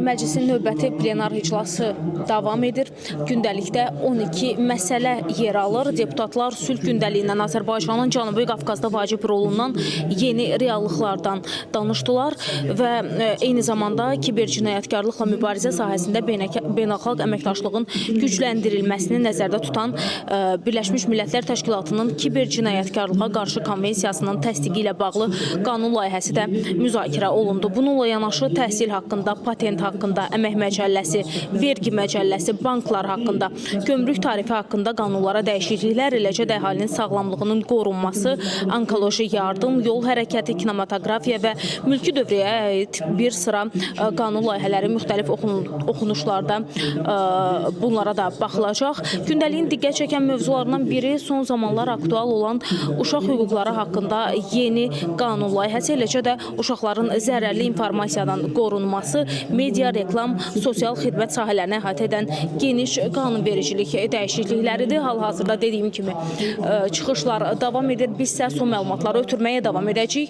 Məclisin növbəti plenar iclası davam edir. Gündəlikdə 12 məsələ yer alır. Deputatlar sülh gündəliyindən, Azərbaycanın Cənubi Qafqazda vacib rolundan, yeni reallıqlardan danışdılar və eyni zamanda kibercinayətkarlıqla mübarizə sahəsində beynəlxalq əməkdaşlığın gücləndirilməsini nəzərdə tutan Birləşmiş Millətlər Təşkilatının kibercinayətkarlığa qarşı konvensiyasının təsdiqi ilə bağlı qanun layihəsi də müzakirə olundu. Bununla yanaşı təhsil haqqında, patent haqqında, əmək məcəlləsi, vergi məcəlləsi, banklar haqqında, gömrük tarifi haqqında qanunlara dəyişikliklər, eləcə də əhalinin sağlamlığının qorunması, onkoloji yardım, yol hərəkəti, kinematografiya və mülki dövrəyə aid bir sıra qanun layihələri müxtəlif oxunuşlarda bunlara da baxılacaq. Gündəliyin diqqət çəkən mövzularından biri son zamanlar aktual olan uşaq hüquqları haqqında yeni qanun layihəsi, eləcə də uşaqların zərərli informasiyadan qorunması, media, reklam, sosial xidmət sahələrini əhatə edən geniş qanunvericilik dəyişiklikləridir. Hal-hazırda dediyim kimi çıxışlar davam edir. Biz isə son məlumatları ötürməyə davam edəcəyik.